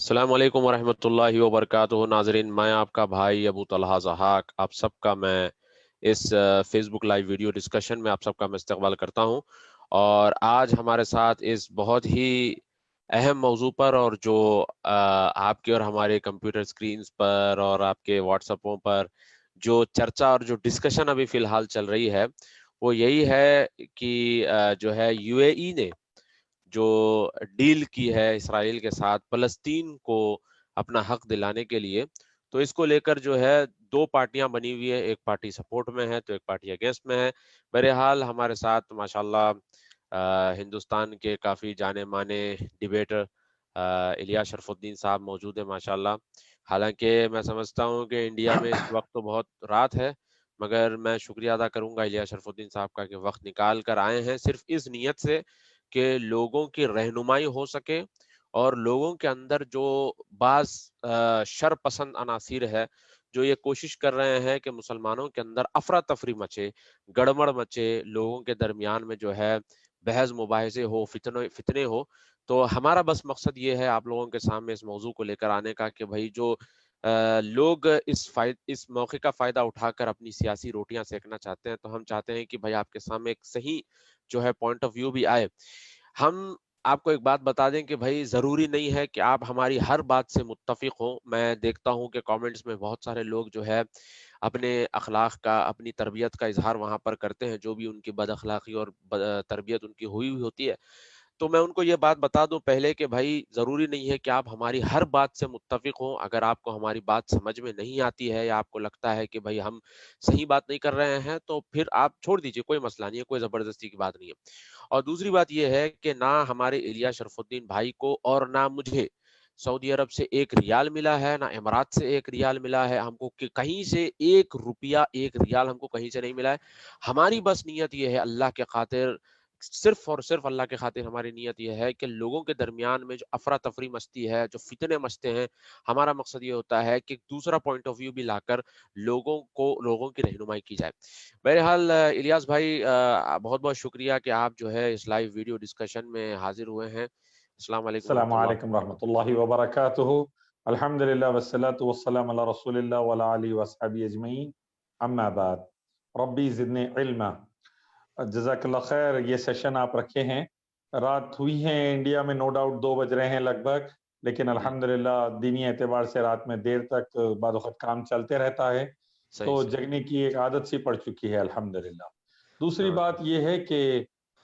السلام علیکم ورحمۃ اللہ وبرکاتہ ناظرین، میں آپ کا بھائی ابو طلحہ ضحاک آپ سب کا میں اس فیس بک لائیو ویڈیو ڈسکشن میں آپ سب کا میں استقبال کرتا ہوں۔ اور آج ہمارے ساتھ اس بہت ہی اہم موضوع پر، اور جو آپ کے اور ہمارے کمپیوٹر سکرینز پر اور آپ کے واٹس ایپوں پر جو چرچا اور جو ڈسکشن ابھی فی الحال چل رہی ہے وہ یہی ہے کہ جو ہے یو اے ای نے جو ڈیل کی ہے اسرائیل کے ساتھ فلسطین کو اپنا حق دلانے کے لیے، تو اس کو لے کر جو ہے دو پارٹیاں بنی ہوئی ہے، ایک پارٹی سپورٹ میں ہے تو ایک پارٹی اگینسٹ میں ہے۔ بہرحال ہمارے ساتھ ماشاءاللہ ہندوستان کے کافی جانے مانے ڈیبیٹر الیاس شرف الدین صاحب موجود ہیں ماشاءاللہ۔ حالانکہ میں سمجھتا ہوں کہ انڈیا میں اس وقت تو بہت رات ہے، مگر میں شکریہ ادا کروں گا الیاس شرف الدین صاحب کا کہ وقت نکال کر آئے ہیں صرف اس نیت سے کہ لوگوں کی رہنمائی ہو سکے، اور لوگوں کے اندر جو بعض شر پسند عناصر ہے جو یہ کوشش کر رہے ہیں کہ مسلمانوں کے اندر افراتفری مچے، گڑبڑ مچے، لوگوں کے درمیان میں جو ہے بحث مباحثے ہو، فتنے ہو، تو ہمارا بس مقصد یہ ہے آپ لوگوں کے سامنے اس موضوع کو لے کر آنے کا کہ بھائی جو لوگ اس موقع کا فائدہ اٹھا کر اپنی سیاسی روٹیاں سیکنا چاہتے ہیں، تو ہم چاہتے ہیں کہ بھائی آپ کے سامنے ایک صحیح جو ہے پوائنٹ آف ویو بھی آئے۔ ہم آپ کو ایک بات بتا دیں کہ بھائی ضروری نہیں ہے کہ آپ ہماری ہر بات سے متفق ہوں۔ میں دیکھتا ہوں کہ کامنٹس میں بہت سارے لوگ جو ہے اپنے اخلاق کا، اپنی تربیت کا اظہار وہاں پر کرتے ہیں، جو بھی ان کی بد اخلاقی اور تربیت ان کی ہوئی ہوتی ہے، تو میں ان کو یہ بات بتا دوں پہلے کہ بھائی ضروری نہیں ہے کہ آپ ہماری ہر بات سے متفق ہوں۔ اگر آپ کو ہماری بات سمجھ میں نہیں آتی ہے یا آپ کو لگتا ہے کہ بھائی ہم صحیح بات نہیں کر رہے ہیں، تو پھر آپ چھوڑ دیجئے، کوئی مسئلہ نہیں ہے، کوئی زبردستی کی بات نہیں ہے۔ اور دوسری بات یہ ہے کہ نہ ہمارے الیاس شرف الدین بھائی کو اور نہ مجھے سعودی عرب سے ایک ریال ملا ہے، نہ امارات سے ایک ریال ملا ہے، ہم کو کہیں سے ایک روپیہ، ایک ریال ہم کو کہیں سے نہیں ملا ہے۔ ہماری بس نیت یہ ہے اللہ کے خاطر، صرف اور صرف اللہ کے خاطر ہماری نیت یہ ہے کہ لوگوں کے درمیان میں جو افراتفری مچتی ہے، جو فتنے مچتے ہیں، ہمارا مقصد یہ ہوتا ہے کہ دوسرا پوائنٹ آف ویو بھی لا کر لوگوں کی رہنمائی کی جائے۔ بہرحال الیاس بھائی بہت بہت شکریہ کہ آپ جو ہے اس لائیو ویڈیو ڈسکشن میں حاضر ہوئے ہیں۔ السلام علیکم السلام ورحمۃ اللہ۔ علیکم ورحمۃ اللہ وبرکاتہ۔ الحمد للہ والصلاة والسلام علی رسول اللہ وعلی آلہ وصحبہ اجمعین، اما بعد، ربی زدنی علما۔ جزاک اللہ خیر۔ یہ سیشن آپ رکھے ہیں، رات ہوئی ہے انڈیا میں، نو ڈاؤٹ 2 بج رہے ہیں لگ بھگ، لیکن الحمدللہ دینی اعتبار سے رات میں دیر تک بعض وقت کام چلتے رہتا ہے، صحیح تو صحیح۔ جگنے کی ایک عادت سی پڑ چکی ہے الحمدللہ۔ دوسری ہاں بات یہ ہے کہ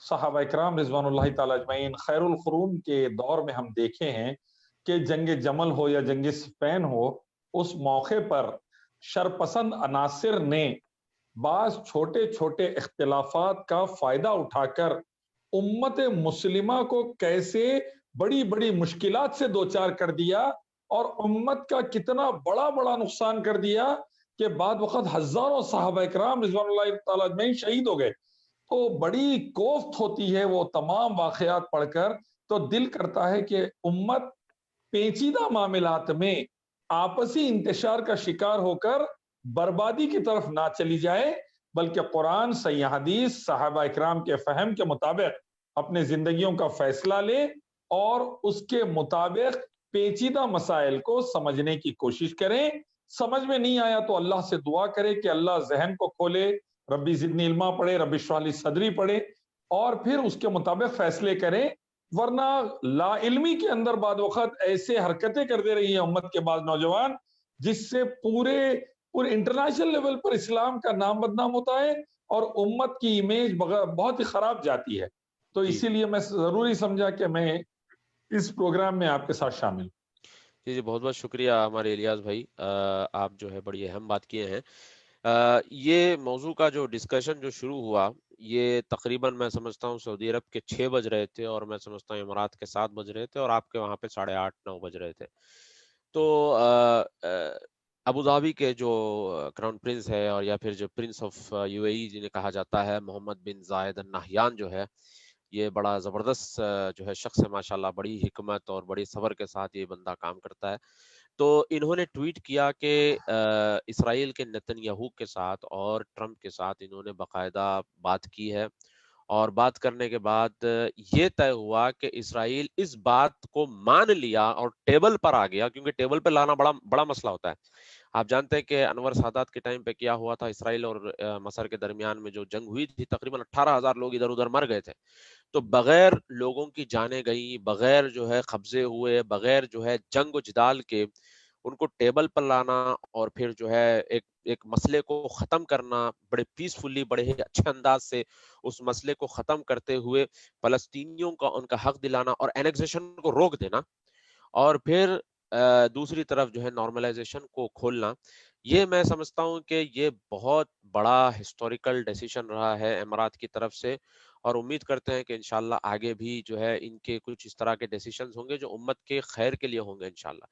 صحابہ اکرام رضوان اللہ تعالی اجمعین خیر القرون کے دور میں ہم دیکھے ہیں کہ جنگ جمل ہو یا جنگ صفین ہو، اس موقع پر شرپسند عناصر نے بعض چھوٹے چھوٹے اختلافات کا فائدہ اٹھا کر امت مسلمہ کو کیسے بڑی بڑی مشکلات سے دوچار کر دیا، اور امت کا کتنا بڑا بڑا نقصان کر دیا کہ بعد وقت ہزاروں صحابہ اکرام رضوان اللہ تعالی اجمعین شہید ہو گئے۔ تو بڑی کوفت ہوتی ہے وہ تمام واقعات پڑھ کر، تو دل کرتا ہے کہ امت پیچیدہ معاملات میں آپسی انتشار کا شکار ہو کر بربادی کی طرف نہ چلی جائے، بلکہ قرآن، صحیح حدیث، صحابہ اکرام کے فہم کے مطابق اپنے زندگیوں کا فیصلہ لے، اور اس کے مطابق پیچیدہ مسائل کو سمجھنے کی کوشش کریں۔ سمجھ میں نہیں آیا تو اللہ سے دعا کرے کہ اللہ ذہن کو کھولے، ربی زدنی علما پڑھے، ربی اشرح لی صدری پڑھے، اور پھر اس کے مطابق فیصلے کریں۔ ورنہ لا علمی کے اندر بعد وقت ایسے حرکتیں کر دے رہی ہیں امت کے بعض نوجوان، جس سے پورے انٹرنیشنل لیول پر اسلام کا نام بدنام ہوتا ہے اور امت کی امیج بہت ہی خراب جاتی ہے۔ تو جی اسی لیے میں ضروری سمجھا کہ میں اس پروگرام میں آپ کے ساتھ شامل ہوں۔ جی جی، بہت بہت شکریہ ہمارے الیاس بھائی، آپ جو ہے بڑی اہم بات کیے ہیں۔ یہ موضوع کا جو ڈسکشن جو شروع ہوا، یہ تقریباً میں سمجھتا ہوں سعودی عرب کے 6 بج رہے تھے، اور میں سمجھتا ہوں امارات کے 7 بج رہے تھے، اور آپ کے وہاں پہ 8:30-9 بج رہے تھے۔ تو ابو ظہبی کے جو کراؤن پرنس ہے، اور یا پھر جو پرنس آف یو اے ای جنہیں کہا جاتا ہے، محمد بن زائد النہیان جو ہے، یہ بڑا زبردست جو ہے شخص ہے ماشاءاللہ، بڑی حکمت اور بڑی صبر کے ساتھ یہ بندہ کام کرتا ہے۔ تو انہوں نے ٹویٹ کیا کہ اسرائیل کے نتن یاہو کے ساتھ اور ٹرمپ کے ساتھ انہوں نے باقاعدہ بات کی ہے، اور بات کرنے کے بعد یہ طے ہوا کہ اسرائیل اس بات کو مان لیا اور ٹیبل پر آ گیا، کیونکہ ٹیبل پہ لانا بڑا بڑا مسئلہ ہوتا ہے. آپ جانتے ہیں کہ انور سادات کے ٹائم پہ کیا ہوا تھا، اسرائیل اور مصر کے درمیان میں جو جنگ ہوئی تھی، تقریباً 18,000 لوگ ادھر ادھر مر گئے تھے. تو بغیر لوگوں کی جانیں گئی، بغیر جو ہے قبضے ہوئے، بغیر جو ہے جنگ و جدال کے ان کو ٹیبل پر لانا اور پھر جو ہے ایک مسئلے کو ختم کرنا، بڑے پیسفلی، بڑے ہی اچھے انداز سے اس مسئلے کو ختم کرتے ہوئے فلسطینیوں کا ان کا حق دلانا اور اینیکسیشن کو روک دینا، اور پھر دوسری طرف جو ہے نارملائزیشن کو کھولنا. یہ میں سمجھتا ہوں کہ یہ بہت بڑا ہسٹوریکل ڈیسیشن رہا ہے امارات کی طرف سے، اور امید کرتے ہیں کہ انشاءاللہ آگے بھی جو ہے ان کے کچھ اس طرح کے ڈیسیشنز ہوں گے جو امت کے خیر کے لیے ہوں گے انشاءاللہ.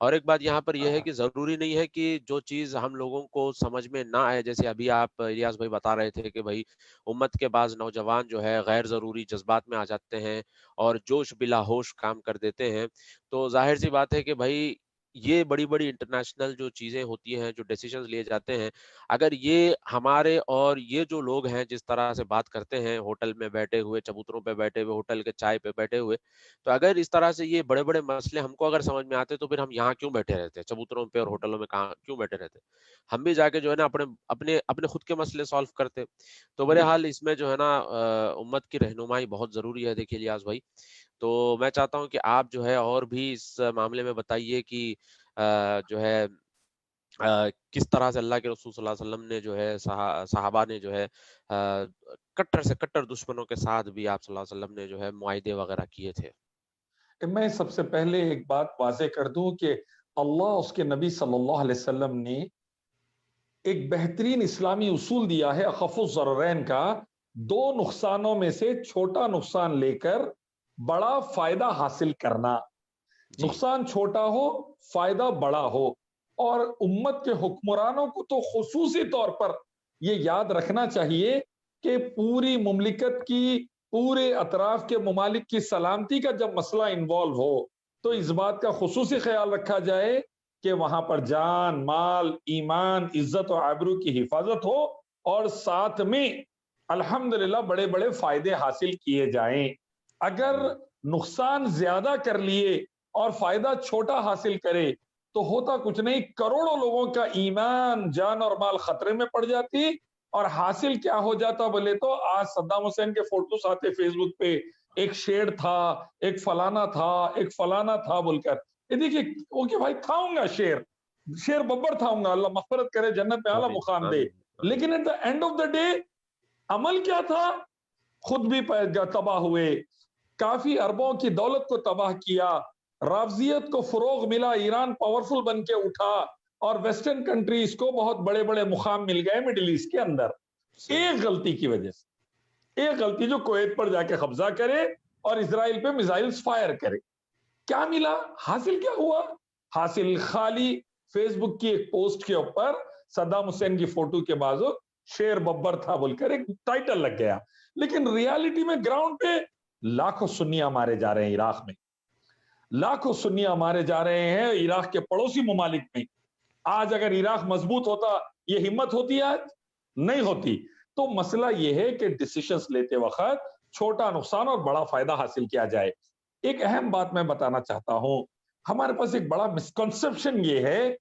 اور ایک بات یہاں پر یہ ہے کہ ضروری نہیں ہے کہ جو چیز ہم لوگوں کو سمجھ میں نہ آئے، جیسے ابھی آپ الیاس بھائی بتا رہے تھے کہ بھائی امت کے بعض نوجوان جو ہے غیر ضروری جذبات میں آ جاتے ہیں اور جوش بلا ہوش کام کر دیتے ہیں. تو ظاہر سی بات ہے کہ بھائی یہ بڑی بڑی انٹرنیشنل جو چیزیں ہوتی ہیں، جو ڈیسیشنز لیے جاتے ہیں، اگر یہ ہمارے اور یہ جو لوگ ہیں جس طرح سے بات کرتے ہیں ہوٹل میں بیٹھے ہوئے، چبوتروں پہ بیٹھے ہوئے، ہوٹل کے چائے پہ بیٹھے ہوئے، تو اگر اس طرح سے یہ بڑے بڑے مسئلے ہم کو اگر سمجھ میں آتے تو پھر ہم یہاں کیوں بیٹھے رہتے، چبوتروں پہ اور ہوٹلوں میں کہاں کیوں بیٹھے رہتے؟ ہم بھی جا کے جو ہے نا اپنے اپنے اپنے خود کے مسئلے سالو کرتے. تو بہرحال اس میں جو ہے نا امت کی رہنمائی بہت ضروری ہے. دیکھیے الیاس بھائی، تو میں چاہتا ہوں کہ آپ جو ہے اور بھی اس معاملے میں بتائیے کہ جو ہے کس طرح سے اللہ کے رسول صلی اللہ علیہ وسلم نے جو ہے صحابہ نے جو ہے کٹر سے کٹر دشمنوں کے ساتھ بھی آپ صلی اللہ علیہ وسلم نے جو ہے معاہدے وغیرہ کیے تھے. میں سب سے پہلے ایک بات واضح کر دوں کہ اللہ اس کے نبی صلی اللہ علیہ وسلم نے ایک بہترین اسلامی اصول دیا ہے اخف الضررین کا. دو نقصانوں میں سے چھوٹا نقصان لے کر بڑا فائدہ حاصل کرنا. نقصان چھوٹا ہو، فائدہ بڑا ہو. اور امت کے حکمرانوں کو تو خصوصی طور پر یہ یاد رکھنا چاہیے کہ پوری مملکت کی، پورے اطراف کے ممالک کی سلامتی کا جب مسئلہ انوالو ہو تو اس بات کا خصوصی خیال رکھا جائے کہ وہاں پر جان، مال، ایمان، عزت و آبرو کی حفاظت ہو، اور ساتھ میں الحمدللہ بڑے بڑے فائدے حاصل کیے جائیں. اگر نقصان زیادہ کر لیے اور فائدہ چھوٹا حاصل کرے تو ہوتا کچھ نہیں، کروڑوں لوگوں کا ایمان، جان اور مال خطرے میں پڑ جاتی. اور حاصل کیا ہو جاتا بولے تو آج صدام حسین کے فوٹوز آتے فیس بک پہ، ایک شیر تھا، ایک فلانا تھا، ایک فلانا تھا بول کر. یہ دیکھیے وہ کہ بھائی کھاؤں گا شیر ببر کھاؤں گا، اللہ مغفرت کرے، جنت میں اعلیٰ آمین مقام دے. آمین. لیکن at the end of the day عمل کیا تھا؟ خود بھی تباہ ہوئے، کافی اربوں کی دولت کو تباہ کیا، رافضیت کو فروغ ملا، ایران پاورفل بن کے اٹھا، اور ویسٹرن کنٹریز کو بہت بڑے بڑے مقام مل گئے مڈل ایسٹ کے اندر. ایک غلطی کی وجہ سے، ایک غلطی جو کویت پر جا کے قبضہ کرے اور اسرائیل پہ میزائلز فائر کرے. کیا ملا؟ حاصل کیا ہوا؟ حاصل خالی فیس بک کی ایک پوسٹ کے اوپر صدام حسین کی فوٹو کے بازو شیر ببر تھا بول کر ایک ٹائٹل لگ گیا. لیکن ریالٹی میں گراؤنڈ پہ لاکھوں سنیاں مارے جا رہے ہیں عراق میں، لاکھوں سنیاں مارے جا رہے ہیں عراق کے پڑوسی ممالک میں. آج اگر عراق مضبوط ہوتا یہ ہمت ہوتی؟ آج نہیں ہوتی. تو مسئلہ یہ ہے کہ ڈیسیشنز لیتے وقت چھوٹا نقصان اور بڑا فائدہ حاصل کیا جائے. ایک اہم بات میں بتانا چاہتا ہوں، ہمارے پاس ایک بڑا مسکنسپشن یہ ہے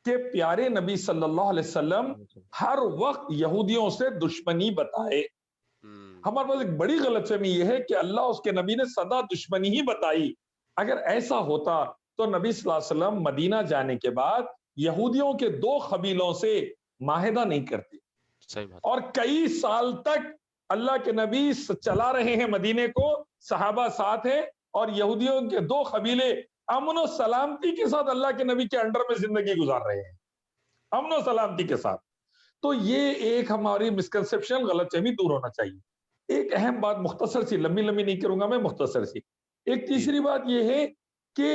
کہ پیارے نبی صلی اللہ علیہ وسلم ہر وقت یہودیوں سے دشمنی بتائے. ہمارے پاس ایک بڑی غلط فہمی یہ ہے کہ اللہ اس کے نبی نے سدا دشمنی ہی بتائی. اگر ایسا ہوتا تو نبی صلی اللہ علیہ وسلم مدینہ جانے کے بعد یہودیوں کے 2 قبیلوں سے معاہدہ نہیں کرتے، اور کئی سال تک اللہ کے نبی چلا رہے ہیں مدینے کو، صحابہ ساتھ ہیں، اور یہودیوں کے 2 قبیلے امن و سلامتی کے ساتھ اللہ کے نبی کے انڈر میں زندگی گزار رہے ہیں، امن و سلامتی کے ساتھ. تو یہ ایک ہماری مسکنسپشن، غلط فہمی دور ہونا چاہیے. ایک اہم بات مختصر سی، لمبی نہیں کروں گا میں، مختصر سی. ایک تیسری بات یہ ہے کہ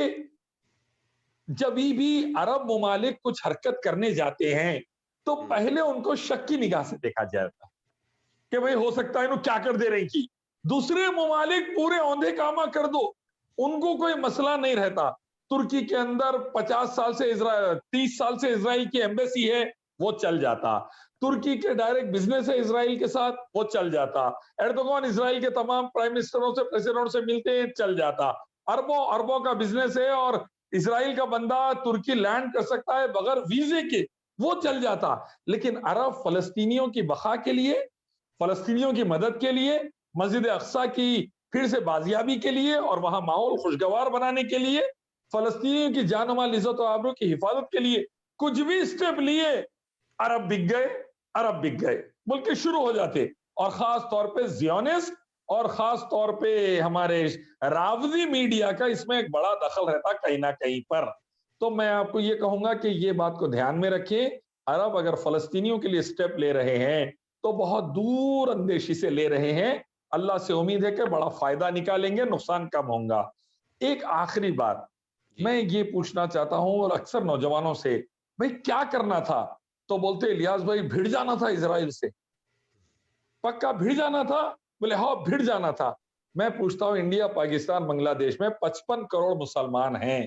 جب بھی عرب ممالک کچھ حرکت کرنے جاتے ہیں تو پہلے ان کو شک کی نگاہ سے دیکھا جاتا کہ بھئی ہو سکتا ہے انہوں کیا کر دے رہی کی. دوسرے ممالک پورے اوندھے کاما کر دو، ان کو کوئی مسئلہ نہیں رہتا. ترکی کے اندر 50 سال سے 30 سال سے اسرائیل کی ایمبیسی ہے، وہ چل جاتا. ترکی کے ڈائریکٹ بزنس ہے اسرائیل کے ساتھ، وہ چل جاتا، ایردوغان اسرائیل کے تمام پرائم منسٹروں سے پریزیڈنٹ سے ملتے ہیں، چل جاتا، اربوں اربوں کا بزنس ہے اور اسرائیل کا بندہ ترکی لینڈ کر سکتا ہے بغیر ویزے کے، وہ چل جاتا۔ لیکن عرب فلسطینیوں کی بقا کے لیے، فلسطینیوں کی مدد کے لیے، مسجد اقصی کی پھر سے بازیابی کے لیے اور وہاں ماحول خوشگوار بنانے کے لیے، فلسطینیوں کی جان و مال عزت و آبرو کی حفاظت کے لیے کچھ بھی اسٹیپ لیے، عرب بک گئے، عرب بک گئے، ملک شروع ہو جاتے۔ اور خاص طور پہ زیونسٹ اور خاص طور پہ ہمارے رافضی میڈیا کا اس میں ایک بڑا دخل رہتا کہیں نہ کہیں پر۔ تو میں آپ کو یہ کہوں گا کہ یہ بات کو دھیان میں رکھیں، عرب اگر فلسطینیوں کے لیے سٹیپ لے رہے ہیں تو بہت دور اندیشی سے لے رہے ہیں، اللہ سے امید ہے کہ بڑا فائدہ نکالیں گے، نقصان کم ہوگا۔ ایک آخری بات میں یہ پوچھنا چاہتا ہوں اور اکثر نوجوانوں سے، بھئی کیا کرنا تھا؟ تو بولتے الیاس بھائی بھیڑ جانا تھا اسرائیل سے، پکا بھیڑ جانا تھا؟ بولے ہاں بھیڑ جانا تھا۔ میں پوچھتا ہوں انڈیا، پاکستان، بنگلہ دیش میں 55 کروڑ مسلمان ہیں،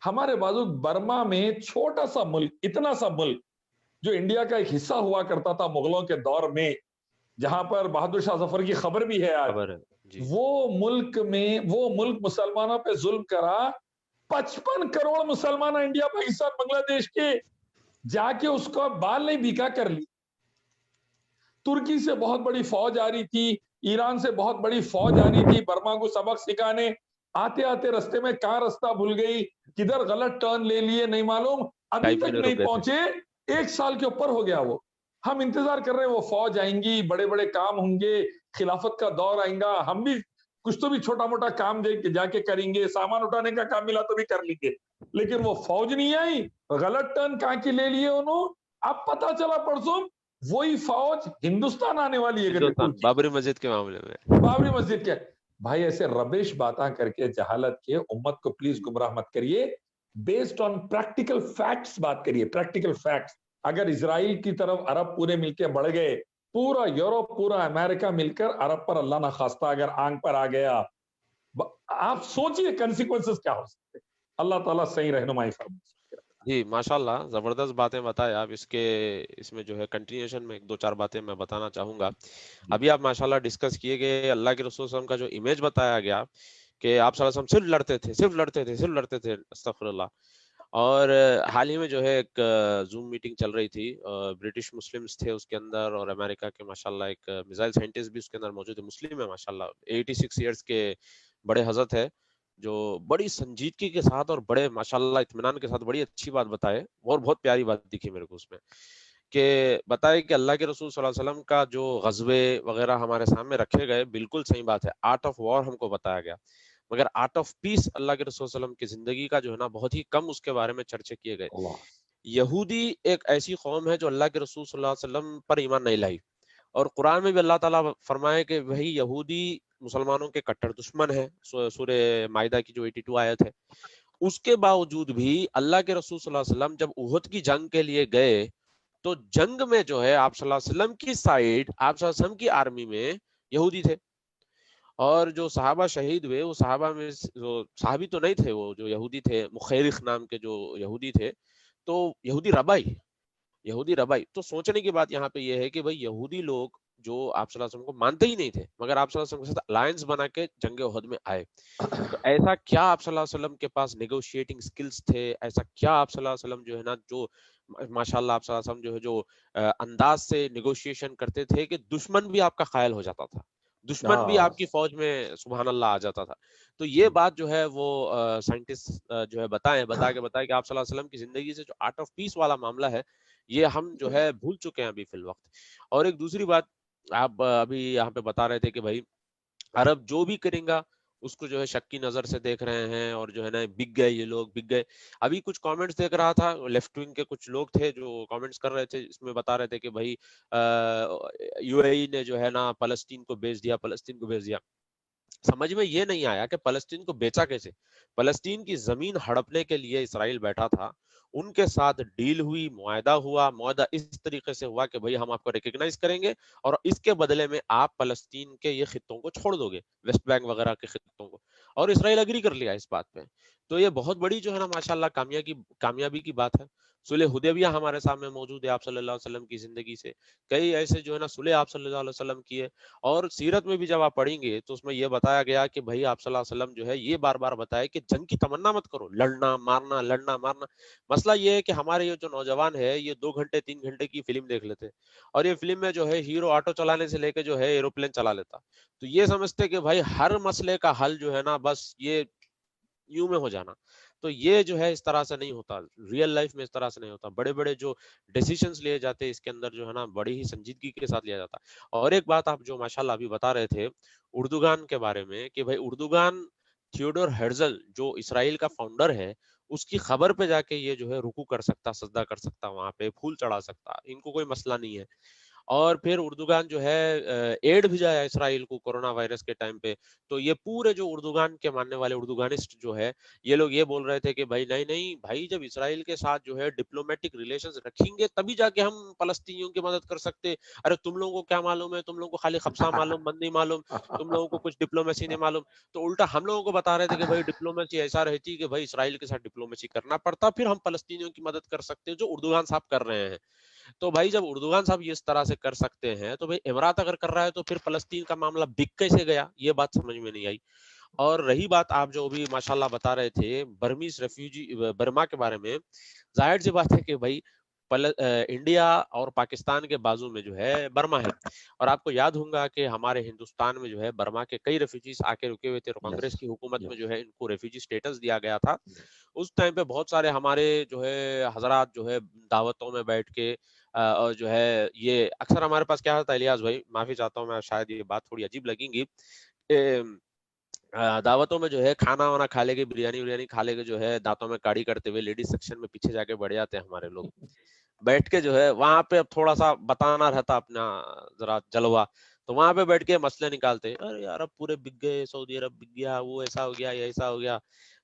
ہمارے بازو برما میں چھوٹا سا ملک، اتنا سا ملک جو انڈیا کا ایک حصہ ہوا کرتا تھا مغلوں کے دور میں، جہاں پر بہادر شاہ ظفر کی خبر بھی ہے آج، وہ ملک میں وہ ملک مسلمانوں پہ ظلم کرا، 55 کروڑ مسلمان انڈیا، پاکستان، بنگلہ دیش کے، جا کے اس کو بال نہیں بھیکا کر لی۔ ترکی سے بہت بڑی فوج آ رہی تھی، ایران سے بہت بڑی فوج آ رہی تھی برما کو سبق سکھانے، آتے آتے رستے میں کہاں رستہ بھول گئی، کدھر غلط ٹرن لے لیے نہیں معلوم، ابھی تک نہیں پہنچے، 1 سال کے اوپر ہو گیا وہ۔ ہم انتظار کر رہے ہیں وہ فوج آئیں گی، بڑے بڑے کام ہوں گے، خلافت کا دور آئیں گا، ہم بھی کچھ تو بھی چھوٹا موٹا کام جا کے کریں گے، سامان اٹھانے کا کام ملا تو بھی کر لیں گے، لیکن وہ فوج نہیں آئی، غلط ٹرن کہاں کی لے لیے انہوں۔ اب پتا چلا پرسوں وہی فوج ہندوستان آنے والی ہے، بابری مسجد کے معاملے میں، بابری مسجد کے۔ بھائی ایسے ربش باتاں کر کے جہالت کے امت کو پلیز گمراہ مت کریے، بیسڈ آن پریکٹیکل فیکٹس بات کریے، پریکٹیکل فیکٹس۔ اگر اسرائیل کی طرف عرب پورے مل کے بڑھ گئے، پورا یورپ، پورا امریکہ مل کر عرب پر اللہ نہ خواستہ اگر آنکھ پر آ گیا، آپ سوچئے کنسیکوینسز کیا ہو سکتے۔ اللہ تعالیٰ صحیح رہنمائی فرمائے۔ جی ماشاءاللہ، زبردست باتیں بتائے آپ۔ اس میں جو ہے کنٹینیوشن میں 1-2-4 باتیں میں بتانا چاہوں گا۔ ابھی آپ ماشاءاللہ ڈسکس کیے گئے اللہ کے رسول صلی اللہ علیہ وسلم کا جو امیج بتایا گیا کہ آپ صلی اللہ علیہ وسلم صرف لڑتے تھے، استغفر اللہ۔ اور حال ہی میں جو ہے ایک زوم میٹنگ چل رہی تھی، برٹش مسلمز تھے اس کے اندر اور امریکہ کے ماشاءاللہ ایک میزائل سائنٹسٹ بھی اس کے اندر موجود ہے، مسلم ہے ماشاءاللہ، 86 ایئرز کے بڑے حضرت ہے، جو بڑی سنجیدگی کے ساتھ اور بڑے ماشاءاللہ اطمینان کے ساتھ بڑی اچھی بات بتائے، اور بہت پیاری بات دکھی میرے کو اس میں، کہ بتائے کہ اللہ کے رسول صلی اللہ علیہ وسلم کا جو غزوے وغیرہ ہمارے سامنے رکھے گئے، بالکل صحیح بات ہے، آرٹ آف وار ہم کو بتایا گیا، مگر آرٹ آف پیس اللہ کے رسول صلی اللہ علیہ وسلم کی زندگی کا جو ہے نا بہت ہی کم اس کے بارے میں چرچے کیے گئے۔ یہودی ایک ایسی قوم ہے جو اللہ کے رسول صلی اللہ علیہ وسلم پر ایمان نہیں لائی، اور قرآن میں بھی اللہ تعالیٰ فرمائے کہ وہی یہودی مسلمانوں کے کٹر دشمن ہے، سورہ مائدہ کی جو 82 آیت ہے۔ اس کے باوجود بھی اللہ کے رسول صلی اللہ علیہ وسلم جب احد کی جنگ کے لیے گئے تو جنگ میں جو ہے آپ صلی اللہ علیہ وسلم کی سائیڈ، آپ صلی اللہ علیہ وسلم کی آرمی میں یہودی تھے، اور جو صحابہ شہید ہوئے وہ صحابہ میں جو صحابی تو نہیں تھے، وہ جو یہودی تھے، مخیرخ نام کے جو یہودی تھے، تو یہودی ربائی۔ تو سوچنے کی بات یہاں پہ یہ ہے کہ بھئی یہودی لوگ جو آپ صلی اللہ علیہ وسلم کو مانتے ہی نہیں تھے، مگر آپ صلی اللہ علیہ وسلم کے ساتھ الائنس بنا کے جنگ احد میں آئے، تو ایسا کیا آپ صلی اللہ علیہ وسلم کے پاس نیگوشیٹنگ سکلز تھے، ایسا کیا آپ صلی اللہ علیہ وسلم جو ہے نا، جو ماشاءاللہ آپ صلی اللہ علیہ وسلم جو انداز سے نیگوشیشن کرتے تھے کہ دشمن بھی آپ کا قائل ہو جاتا تھا، دشمن بھی آپ کی فوج میں سبحان اللہ آ جاتا تھا۔ تو یہ بات جو ہے وہ سائنٹسٹ جو ہے بتا کے کہ آپ صلی اللہ علیہ وسلم کی زندگی سے جو آرٹ آف پیس والا معاملہ ہے، یہ ہم جو ہے بھول چکے ہیں ابھی فی الوقت۔ اور ایک دوسری بات آپ ابھی یہاں پہ بتا رہے تھے کہ بھائی عرب جو بھی کریں گا اس کو جو ہے شک کی نظر سے دیکھ رہے ہیں، اور جو ہے نا بک گئے، یہ لوگ بک گئے۔ ابھی کچھ کامنٹس دیکھ رہا تھا، لیفٹ ونگ کے کچھ لوگ تھے جو کامنٹس کر رہے تھے، اس میں بتا رہے تھے کہ بھائی یو اے ای نے جو ہے نا فلسطین کو بیچ دیا۔ سمجھ میں یہ نہیں آیا کہ فلسطین کو بیچا کیسے؟ فلسطین کی زمین ہڑپنے کے لیے اسرائیل بیٹھا تھا، ان کے ساتھ ڈیل ہوئی، معاہدہ اس طریقے سے ہوا کہ بھئی ہم آپ کو ریکگنائز کریں گے اور اس کے بدلے میں آپ فلسطین کے یہ خطوں کو چھوڑ دو گے، ویسٹ بینک وغیرہ کے خطوں کو، اور اسرائیل اگری کر لیا اس بات پہ۔ تو یہ بہت بڑی جو ہے نا ماشاءاللہ کامیابی کی بات ہے. صلح حدیبیہ ہمارے سامنے موجود ہے آپ صلی اللہ علیہ وسلم کی زندگی سے. کئی ایسے جو ہے نا صلح آپ صلی اللہ علیہ وسلم کیے. اور سیرت میں بھی جب آپ پڑھیں گے تو اس میں یہ بتایا گیا کہ بھائی آپ صلی اللہ علیہ وسلم جو ہے یہ بار بار بتائے کہ جنگ کی تمنا مت کرو, لڑنا مارنا. مسئلہ یہ ہے کہ ہمارے یہ جو نوجوان ہے یہ 2 گھنٹے 3 گھنٹے کی فلم دیکھ لیتے, اور یہ فلم میں جو ہے ہیرو آٹو چلانے سے لے کے جو ہے ایروپلین چلا لیتا. تو یہ سمجھتے کہ بھائی ہر مسئلے کا حل جو ہے نا بس یہ یوں میں ہو جانا. تو یہ جو ہے اس طرح سے نہیں ہوتا, ریئل لائف میں اس طرح سے نہیں ہوتا. بڑے بڑے جو ڈیسیشنز لیے جاتے اس کے اندر جو ہے نا بڑی ہی سنجیدگی کے ساتھ لیا جاتا. اور ایک بات آپ جو ماشاءاللہ ابھی بتا رہے تھے اردوگان کے بارے میں, کہ بھائی اردوگان تھیوڈور ہرزل جو اسرائیل کا فاؤنڈر ہے اس کی خبر پہ جا کے یہ جو ہے رکوع کر سکتا, سجدہ کر سکتا, وہاں پہ پھول چڑھا سکتا, ان کو کوئی مسئلہ نہیں ہے. اور پھر اردوگان جو ہے ایڈ بھیجایا اسرائیل کو کورونا وائرس کے ٹائم پہ. تو یہ پورے جو اردوگان کے ماننے والے اردوگانسٹ جو ہے یہ لوگ یہ بول رہے تھے کہ بھائی نہیں بھائی, جب اسرائیل کے ساتھ جو ہے ڈپلومیٹک ریلیشنز رکھیں گے تبھی جا کے ہم فلسطینیوں کی مدد کر سکتے. ارے تم لوگوں کو کیا معلوم ہے, تم لوگوں کو خالی خبصہ معلوم, بند نہیں معلوم, تم لوگوں کو کچھ ڈپلومیسی نہیں معلوم. تو الٹا ہم لوگوں کو بتا رہے تھے کہ بھائی ڈپلومیسی ایسا رہتی کہ بھائی اسرائیل کے ساتھ ڈپلومیسی کرنا پڑتا, پھر ہم فلسطینیوں کی مدد کر سکتے جو اردوگان صاحب کر رہے ہیں. تو بھائی جب اردوگان صاحب اس طرح سے کر سکتے ہیں تو بھائی امارات اگر کر رہا ہے تو پھر فلسطین کا معاملہ بک کیسے گیا, یہ بات سمجھ میں نہیں آئی. اور رہی بات آپ جو بھی ماشاءاللہ بتا رہے تھے برمیز ریفیوجی برما کے بارے میں, ظاہر سی بات ہے کہ بھائی انڈیا اور پاکستان کے بازو میں جو ہے برما ہے. اور آپ کو یاد ہوگا کہ ہمارے ہندوستان میں جو ہے برما کے کئی ریفیوجیز آ کے رکے ہوئے تھے, اور کانگریس کی حکومت میں جو ہے ان کو ریفیوجی سٹیٹس دیا گیا تھا. اس ٹائم پہ بہت سارے ہمارے جو ہے حضرات جو ہے دعوتوں میں بیٹھ کے اور جو ہے یہ اکثر ہمارے پاس کیا ہوتا ہے الیاس بھائی, معافی چاہتا ہوں میں, شاید یہ بات تھوڑی عجیب لگیں گی, دعوتوں میں جو ہے کھانا وانا کھا لے کے, بریانی کھا لے کے جو ہے دانتوں میں کاڑی کرتے ہوئے لیڈیز سیکشن میں پیچھے جا کے بیٹھ جاتے ہیں ہمارے لوگ, بیٹھ کے جو ہے وہاں پہ اب تھوڑا سا بتانا رہتا اپنا ذرا جلوہ. تو وہاں پہ بیٹھ کے مسئلے نکالتے, ارے عرب پورے بک گئے, سعودی عرب بک گیا, وہ ایسا ہو گیا, یہ ایسا ہو گیا.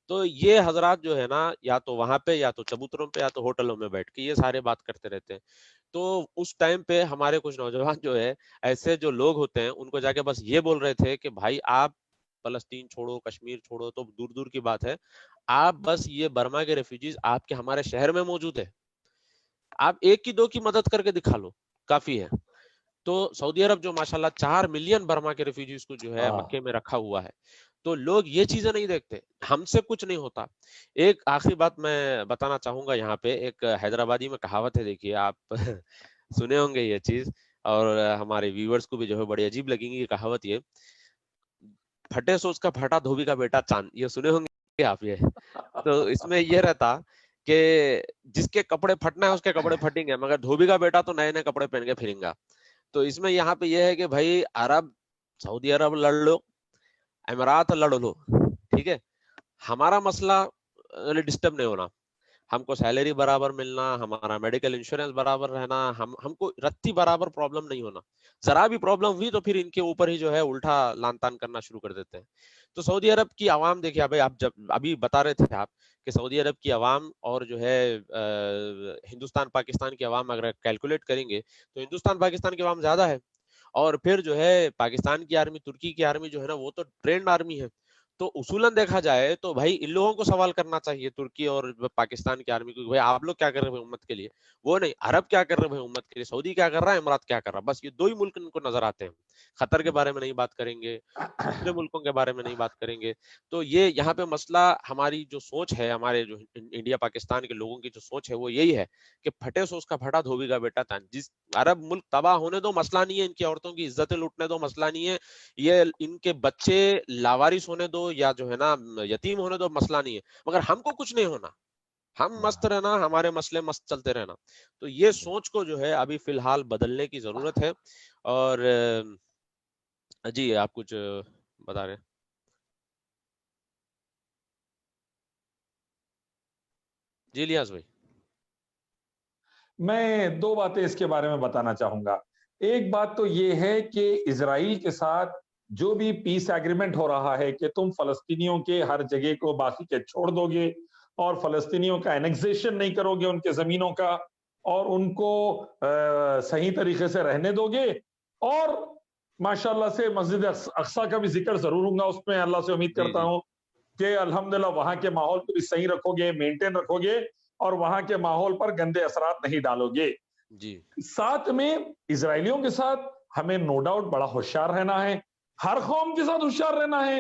تو یہ حضرات جو ہے نا یا تو وہاں پہ یا تو چبوتروں پہ یا تو ہوٹلوں میں بیٹھ کے یہ سارے بات کرتے رہتے ہیں. تو اس ٹائم پہ ہمارے کچھ نوجوان جو ہے ایسے جو لوگ ہوتے ہیں ان کو جا کے بس یہ بول رہے تھے کہ بھائی آپ فلسطین چھوڑو, کشمیر چھوڑو تو دور دور کی بات ہے, آپ بس یہ برما کے ریفیوجیز آپ کے ہمارے شہر میں موجود ہے, آپ ایک کی دو کی مدد کر کے دکھا لو کافی ہے. تو سعودی عرب جو ماشاءاللہ 4 ملین برما کے ریفیوجیز کو جو ہے مکے میں رکھا ہوا ہے, تو لوگ یہ چیزیں نہیں دیکھتے, ہم سے کچھ نہیں ہوتا. ایک آخری بات میں بتانا چاہوں گا یہاں پہ, ایک حیدرآبادی میں کہاوت ہے, دیکھیے آپ سنے ہوں گے یہ چیز, اور ہمارے ویورز کو بھی جو ہے بڑی عجیب لگیں گی یہ کہاوت, یہ پھٹے سو اس کا پھٹا دھوبی کا بیٹا چاند, یہ سنے ہوں گے آپ یہ. تو اس میں یہ رہتا کہ جس کے کپڑے پھٹنا ہے اس کے کپڑے پھٹیں گے, مگر دھوبی کا بیٹا تو نئے نئے کپڑے پہن کے پھریں گا. تو اس میں یہاں پہ یہ ہے کہ بھائی عرب سعودی عرب لڑ لو, امارات لڑ لو, ٹھیک ہے, ہمارا مسئلہ ڈسٹرب نہیں ہونا, ہم کو سیلری برابر ملنا, ہمارا میڈیکل انشورنس برابر رہنا, ہم کو رتی برابر پرابلم نہیں ہونا. ذرا بھی پرابلم ہوئی تو پھر ان کے اوپر ہی جو ہے الٹا لان تان کرنا شروع کر دیتے ہیں. تو سعودی عرب کی عوام دیکھیے بھائی, آپ جب ابھی بتا رہے تھے آپ کہ سعودی عرب کی عوام اور جو ہے ہندوستان پاکستان کی عوام اگر کیلکولیٹ کریں گے تو ہندوستان پاکستان کی عوام زیادہ ہے, اور پھر جو ہے پاکستان کی آرمی, ترکی کی آرمی جو ہے نا وہ تو ٹرینڈ آرمی ہے. تو اصولاً دیکھا جائے تو بھائی ان لوگوں کو سوال کرنا چاہیے ترکی اور پاکستان کی آرمی کو, بھائی آپ لوگ کیا کر رہے ہیں امت کے لیے, وہ نہیں عرب کیا کر رہے ہیں امت کے لیے, سعودی کیا کر رہا ہے, امارات کیا کر رہا ہے, بس یہ 2 ہی ملک ان کو نظر آتے ہیں. قطر کے بارے میں نہیں بات کریں گے, دوسرے ملکوں کے بارے میں نہیں بات کریں گے. تو یہ یہاں پہ مسئلہ ہماری جو سوچ ہے, ہمارے جو انڈیا پاکستان کے لوگوں کی جو سوچ ہے وہ یہی ہے کہ پھٹے سو اس کا پھٹا دھوبی کا بیٹا تھا. جس عرب ملک تباہ ہونے دو مسئلہ نہیں ہے, ان کی عورتوں کی عزتیں لوٹنے دو مسئلہ نہیں ہے, یہ ان کے بچے لاوارث ہونے دو یا جو ہے نا یتیم ہونے دو مسئلہ نہیں ہے, مگر ہم کو کچھ نہیں ہونا, ہم مست رہنا, ہمارے مسئلے مست چلتے رہنا. تو یہ سوچ کو جو ہے ابھی فی الحال بدلنے کی ضرورت ہے. اور جی آپ کچھ بتا رہے ہیں. جی الیاس بھائی. میں 2 باتیں اس کے بارے میں بتانا چاہوں گا. ایک بات تو یہ ہے کہ اسرائیل کے ساتھ جو بھی پیس ایگریمنٹ ہو رہا ہے کہ تم فلسطینیوں کے ہر جگہ کو باقی کے چھوڑ دو گے اور فلسطینیوں کا انیکزیشن نہیں کرو گے ان کے زمینوں کا, اور ان کو صحیح طریقے سے رہنے دو گے, اور ماشاءاللہ سے مسجد اقصی کا بھی ذکر ضرور ہوں گا اس میں, اللہ سے امید جی کرتا جی ہوں کہ الحمدللہ وہاں کے ماحول کو بھی صحیح رکھو گے, مینٹین رکھو گے, اور وہاں کے ماحول پر گندے اثرات نہیں ڈالو گے. جی ساتھ میں اسرائیلیوں کے ساتھ ہمیں نو ڈاؤٹ بڑا ہوشیار رہنا ہے, ہر قوم کے ساتھ ہوشیار رہنا ہے.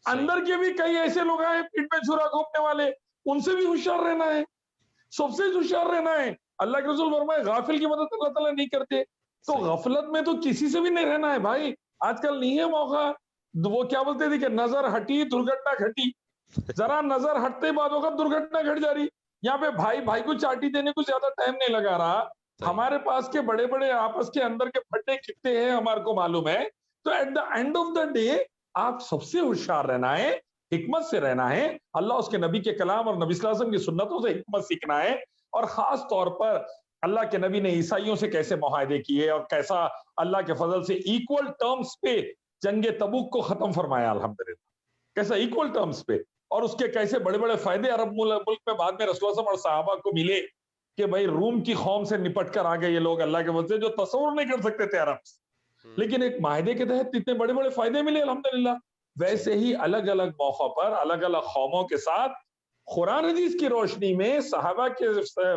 اندر کے بھی کئی ایسے لوگ ہیں پیٹ میں چھرا گھونپنے والے, ان سے بھی ہوشیار رہنا ہے, سب سے ہوشیار رہنا ہے. اللہ کے رسول فرمائے غافل کی مدد اللہ تعالیٰ نہیں کرتے, تو غفلت میں تو کسی سے بھی نہیں رہنا ہے بھائی. آج کل نہیں ہے موقع, وہ کیا بولتے تھے کہ نظر ہٹی درگھٹنا گھٹی, ذرا نظر ہٹتے بعد وقت درگھٹنا گھٹ جا رہی. یہاں پہ بھائی بھائی کو چاٹی دینے کو زیادہ ٹائم نہیں لگا رہا. ہمارے پاس کے بڑے بڑے آپس کے اندر کے پھٹے کتنے ہیں ہمارے کو معلوم ہے. تو at the end of the day آپ سب سے ہوشیار رہنا ہے, حکمت سے رہنا ہے, اللہ اس کے نبی کے کلام اور نبی صلی اللہ علیہ وسلم کی سنتوں سے حکمت سیکھنا ہے. اور خاص طور پر اللہ کے نبی نے عیسائیوں سے کیسے معاہدے کیے اور کیسا اللہ کے فضل سے ایکول ٹرمز پہ جنگ تبوک کو ختم فرمایا الحمدللہ, کیسا ایکول ٹرمز پہ, اور اس کے کیسے بڑے بڑے فائدے عرب ملک میں بعد میں رسول اللہ صلی اللہ علیہ وسلم اور صحابہ کو ملے کہ بھائی روم کی قوم سے نپٹ کر آگے یہ لوگ اللہ کے فضل سے جو تصور نہیں کر سکتے تھے عرب, لیکن ایک معاہدے کے تحت اتنے بڑے بڑے فائدے ملے الحمدللہ. ویسے ہی الگ الگ موقع پر الگ الگ قوموں کے ساتھ قرآن حدیث کی روشنی میں صحابہ کے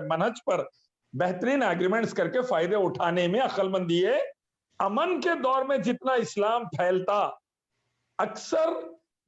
منہج پر بہترین ایگریمنٹس کر کے فائدے اٹھانے میں عقل مندی ہے. امن کے دور میں جتنا اسلام پھیلتا اکثر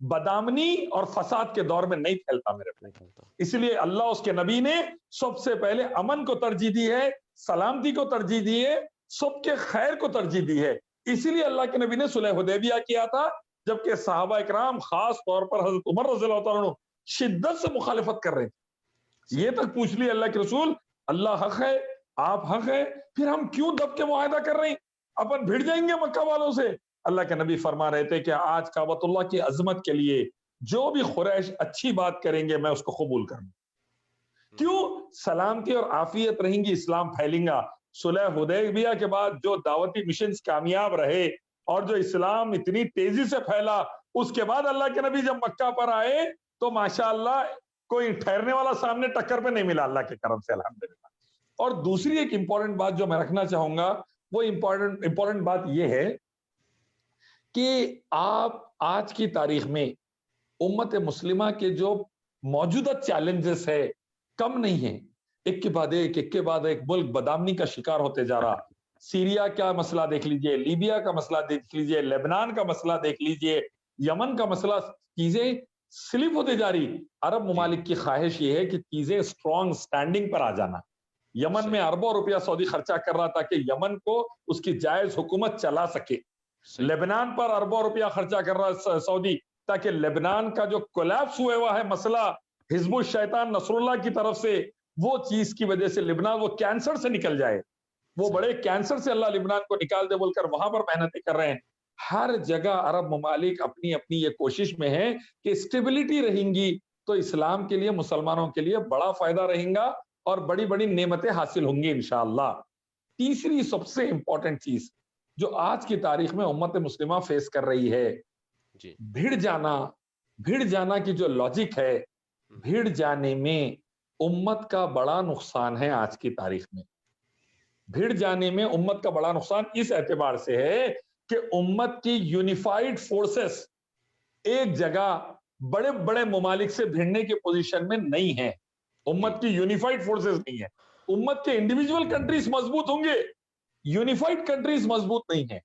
بدامنی اور فساد کے دور میں نہیں پھیلتا میرے بھائی. اس لیے اللہ اس کے نبی نے سب سے پہلے امن کو ترجیح دی ہے, سلامتی کو ترجیح دی ہے, سب کے خیر کو ترجیح دی ہے. اسی لیے اللہ کے نبی نے صلح حدیبیہ کیا تھا, جبکہ صحابہ اکرام خاص طور پر حضرت عمر رضی اللہ تعالیٰ عنہ شدت سے مخالفت کر رہے تھے. یہ تک پوچھ لی اللہ کے رسول, اللہ حق ہے, آپ حق ہے, پھر ہم کیوں دب کے معاہدہ کر رہے ہیں, اپن بھیڑ جائیں گے مکہ والوں سے. اللہ کے نبی فرما رہے تھے کہ آج کعبۃ اللہ کی عظمت کے لیے جو بھی قریش اچھی بات کریں گے میں اس کو قبول کروں. کیوں؟ سلامتی اور عافیت رہیں گی, اسلام پھیلیں گا. صلح حدیبیہ کے بعد جو دعوتی مشنز کامیاب رہے اور جو اسلام اتنی تیزی سے پھیلا, اس کے بعد اللہ کے نبی جب مکہ پر آئے تو ماشاءاللہ کوئی ٹھہرنے والا سامنے ٹکر پہ نہیں ملا اللہ کے کرم سے الحمدللہ. اور دوسری ایک امپورٹنٹ بات جو میں رکھنا چاہوں گا, وہ امپورٹنٹ بات یہ ہے کہ آپ آج کی تاریخ میں امت مسلمہ کے جو موجودہ چیلنجز ہے کم نہیں ہیں, ایک کے بعد ایک ملک بدامنی کا شکار ہوتے جا رہا. سیریا کا مسئلہ دیکھ لیجئے, لیبیا کا مسئلہ دیکھ لیجئے, لیبنان کا مسئلہ دیکھ لیجئے, یمن کا مسئلہ, چیزیں سلپ ہوتے جا رہی. عرب ممالک کی خواہش یہ ہے کہ چیزیں اسٹرانگ سٹینڈنگ پر آ جانا. یمن میں اربوں روپیہ سعودی خرچہ کر رہا تھا کہ یمن کو اس کی جائز حکومت چلا سکے. لیبنان پر اربوں روپیہ خرچہ کر رہا سعودی تاکہ لیبنان کا جو کولیپس ہوا ہوا ہے مسئلہ حزب الشیطان نصر اللہ کی طرف سے, وہ چیز کی وجہ سے لبنان وہ کینسر سے نکل جائے, وہ بڑے کینسر سے اللہ لبنان کو نکال دے بول کر وہاں پر محنتیں کر رہے ہیں. ہر جگہ عرب ممالک اپنی اپنی یہ کوشش میں ہیں کہ اسٹیبلٹی رہیں گی تو اسلام کے لیے, مسلمانوں کے لیے بڑا فائدہ رہیں گا اور بڑی بڑی نعمتیں حاصل ہوں گی انشاءاللہ. تیسری سب سے امپورٹنٹ چیز جو آج کی تاریخ میں امت مسلمہ فیس کر رہی ہے, بھیڑ جانا کی جو لاجک ہے, بھیڑ جانے میں امت کا بڑا نقصان ہے. آج کی تاریخ میں بھیڑ جانے میں امت کا بڑا نقصان اس اعتبار سے ہے کہ امت کی یونیفائیڈ فورسز ایک جگہ بڑے بڑے ممالک سے بھیڑنے کی پوزیشن میں نہیں ہے. امت کی یونیفائیڈ فورسز نہیں ہے. امت کے انڈیویجول کنٹریز مضبوط ہوں گے, یونیفائیڈ کنٹریز مضبوط نہیں ہیں.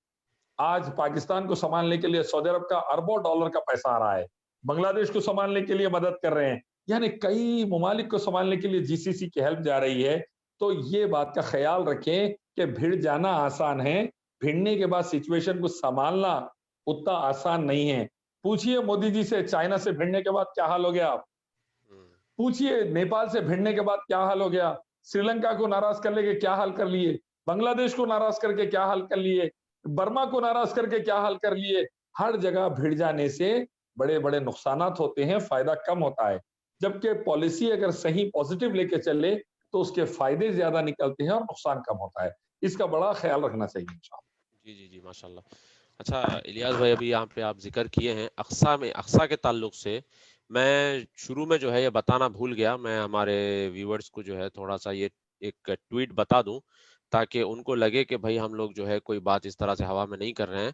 آج پاکستان کو سنبھالنے کے لیے سعودی عرب کا اربوں ڈالر کا پیسہ آ رہا ہے, بنگلہ دیش کو سنبھالنے کے لیے مدد کر رہے ہیں, یعنی کئی ممالک کو سنبھالنے کے لیے جی سی سی کی ہیلپ جا رہی ہے. تو یہ بات کا خیال رکھیں کہ بھیڑ جانا آسان ہے, بھیڑنے کے بعد سچویشن کو سنبھالنا اتنا آسان نہیں ہے. پوچھئے مودی جی سے چائنا سے بھیڑنے کے بعد کیا حال ہو گیا, پوچھئے نیپال سے بھیڑنے کے بعد کیا حال ہو گیا, سری لنکا کو ناراض کر لے کے کیا حال کر لیے, بنگلہ دیش کو ناراض کر کے کیا حال کر لیے, برما کو ناراض کر کے کیا حال کر لیے. ہر جگہ بھیڑ جانے سے بڑے بڑے نقصانات ہوتے ہیں, فائدہ کم ہوتا ہے. جبکہ پالیسی اگر صحیح پوزیٹیو لے کے چلے تو اس کے فائدے زیادہ نکلتے ہیں اور نقصان کم ہوتا ہے. اس کا بڑا خیال رکھنا چاہیے انشاءاللہ. جی ماشاءاللہ. اچھا الیاس بھائی, ابھی یہاں پہ آپ ذکر کیے ہیں اقصیٰ کے تعلق سے, میں شروع میں جو ہے یہ بتانا بھول گیا, میں ہمارے ویورز کو جو ہے تھوڑا سا یہ ایک ٹویٹ بتا دوں تاکہ ان کو لگے کہ بھائی ہم لوگ جو ہے کوئی بات اس طرح سے ہوا میں نہیں کر رہے ہیں،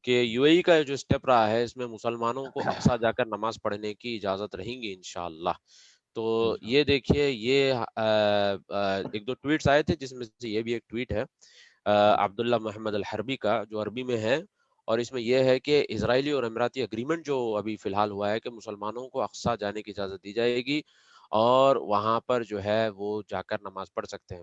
کہ یو اے ای کا جو اسٹیپ رہا ہے اس میں مسلمانوں کو اقصیٰ جا کر نماز پڑھنے کی اجازت رہیں گی انشاءاللہ۔ تو یہ دیکھیے، یہ ایک دو ٹویٹس آئے تھے جس میں سے یہ بھی ایک ٹویٹ ہے عبداللہ محمد الحربی کا، جو عربی میں ہے، اور اس میں یہ ہے کہ اسرائیلی اور اماراتی اگریمنٹ جو ابھی فی الحال ہوا ہے کہ مسلمانوں کو اقصیٰ جانے کی اجازت دی جائے گی اور وہاں پر جو ہے وہ جا کر نماز پڑھ سکتے ہیں،